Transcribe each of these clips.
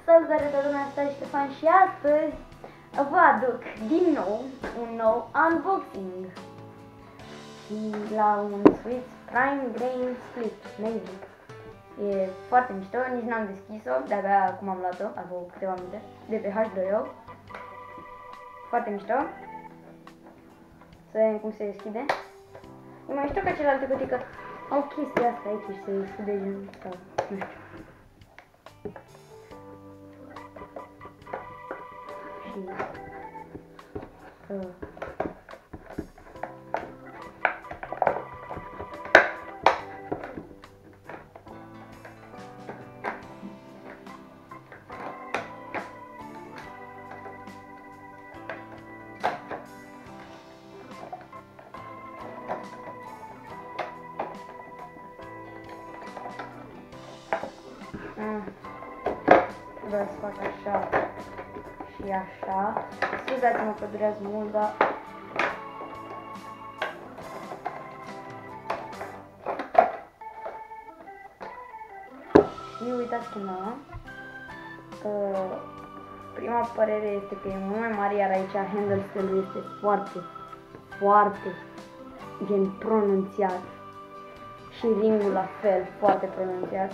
Salutare toată lumea, asta Ștefan și astăzi vă aduc din nou un nou unboxing și la un Switch Prime Grain Split Navy. E foarte mișto, nici n-am deschis-o, de-abia acum am luat-o, acum câteva minute, de pe H2O. Foarte mișto. Să vedem cum se deschide. E mai mișto ca celelalte cutii, că au chestia asta aici și se deschide gen sau nu știu. Vreau să fac așa și așa. Scuzați-mă că durează mult, dar și uitați cum prima părere este că e mult mai mare, iar aici handle-ul este foarte gen pronunțiat și ringul la fel, foarte pronunțiat.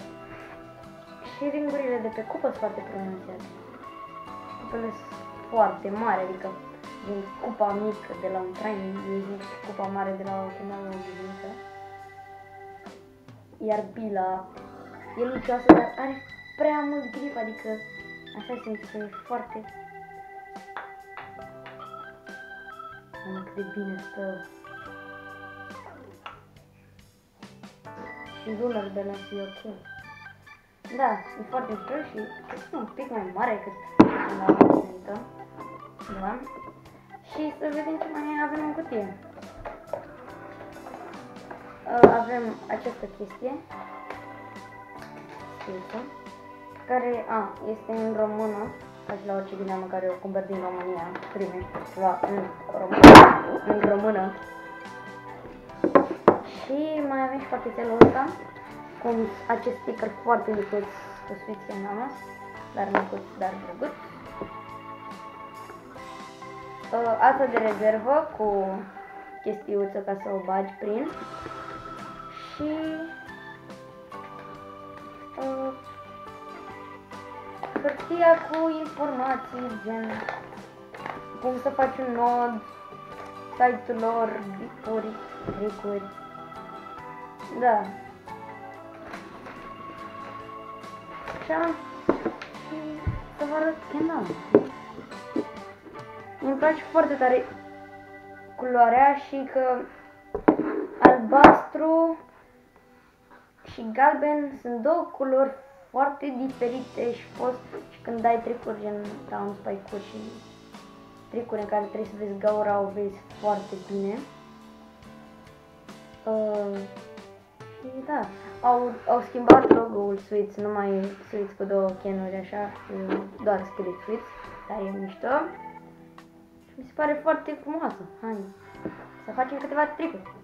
Și ringurile de pe cupă sunt foarte pronunțiate. Cupele sunt foarte mari, adică din cupa mică de la un train, eu zic cupa mare de la o chemare obișnuită. Iar bila e lucioasă, dar are prea mult grip, adică așa simt că e foarte... Mamă, cât de bine stă. Și ruler de la și ok. Da, e foarte mișto și este un pic mai mare decât la obișnuită. Da. Și să vedem ce mai avem în cutie. Avem această chestie, care este în română, ca și la orice ghineamă care o cumpăr din România, primești ceva în română. Și mai avem și pachetelul ăsta cu acest sticker foarte micuț cu Switch în namas, dar micuț, dar drăguț. Asta de rezervă cu chestiuță ca să o bagi prin. Și hârtia cu informații gen cum să faci un nod, site-ul lor, tricuri. Da. Așa. Și să vă arăt Kendama. Îmi place foarte tare culoarea și că albastru și galben sunt două culori foarte diferite și când dai tricuri gen down spike-uri și tricuri în care trebuie să vezi gaura, o vezi foarte bine. Și da, au schimbat logo-ul Switch, nu mai e Switch cu două canuri așa, doar scrie Switch, dar e mișto. Și mi se pare foarte frumoasă. Hai să facem câteva tricuri.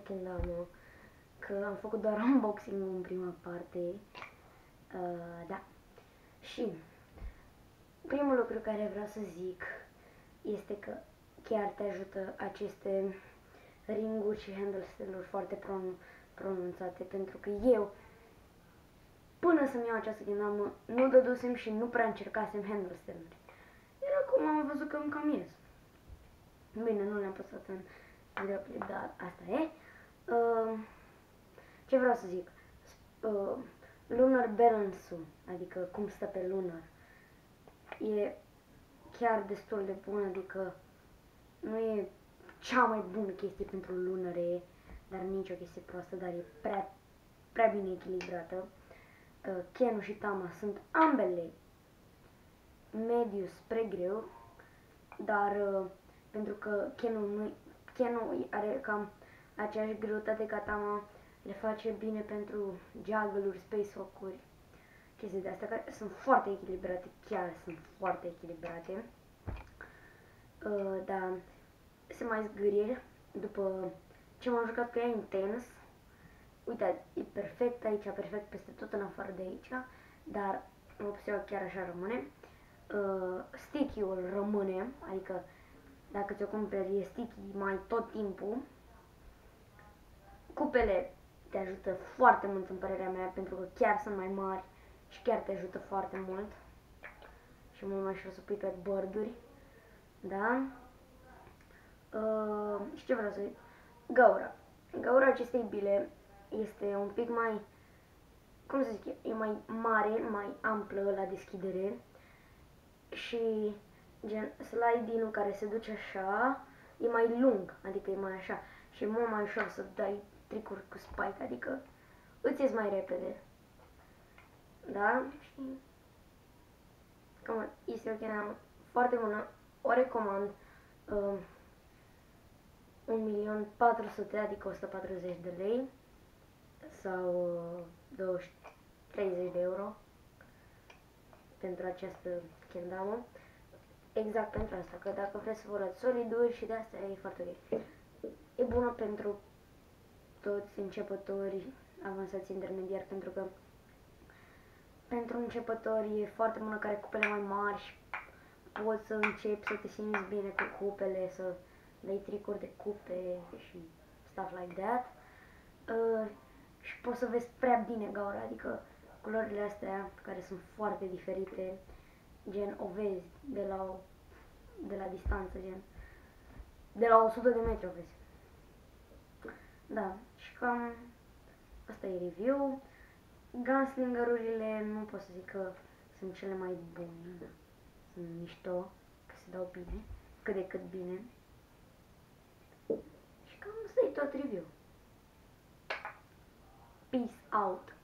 Kendama, că am făcut doar unboxing în prima parte Da. Și primul lucru care vreau să zic este că chiar te ajută aceste ringuri și handle-uri foarte pronunțate, pentru că eu, până să-mi iau această ghinamă, nu dădusem și nu prea încercasem handle-uri. Iar acum am văzut că îmi cam ies. Bine, nu le-am păsat în videoclip, dar asta e. Ce vreau să zic? Lunar balance-ul, adică cum stă pe lunar, e chiar destul de bun, adică nu e cea mai bună chestie pentru lunare, dar nici o chestie proastă, dar e prea bine echilibrată. Kenu și Tama sunt ambele mediu spre greu, dar pentru că Kenu are cam aceeași greutate ca Tama, le face bine pentru juggle-uri, space-walk-uri, chestii de astea care sunt foarte echilibrate, chiar sunt foarte echilibrate. Dar se mai zgârie după ce m-am jucat cu ea intens. Uite, e perfect aici, perfect peste tot în afară de aici, dar opțiunea chiar așa rămâne. Sticky-ul rămâne, adică dacă ți-o cumperi e sticky mai tot timpul. Cupele te ajută foarte mult în părerea mea, pentru că chiar sunt mai mari și chiar te ajută foarte mult. Și mult mai ușor să pui pe borduri. Da? Și ce vreau să zic? Gaura. Gaura acestei bile este un pic mai, cum să zic, e mai mare, mai amplă la deschidere și gen slide-in-ul care se duce așa e mai lung, adică e mai așa și e mult mai ușor să dai tricuri cu spike, adică îți ies mai repede. Da? Și cam este o chestie foarte bună, o recomand. 1.400.000, adică 140 de lei sau 30 de euro pentru această kendamă. Exact pentru asta, că dacă vreți să vă luați soliduri și de asta e foarte ok. E bună pentru toți începători, avansați, intermediari, pentru că pentru începători e foarte bună, care cupele mai mari și poți să începi să te simți bine cu cupele, să dai tricuri de cupe și stuff like that. Și poți să vezi prea bine gaura, adică culorile astea care sunt foarte diferite, gen o vezi de la distanță, gen de la 100 de metri o vezi. Da, și cam asta e review. Gunslinger-urile nu pot să zic că sunt cele mai bune, da. Sunt mișto, că se dau bine, cât de cât bine. Și cam asta e tot review. Peace out!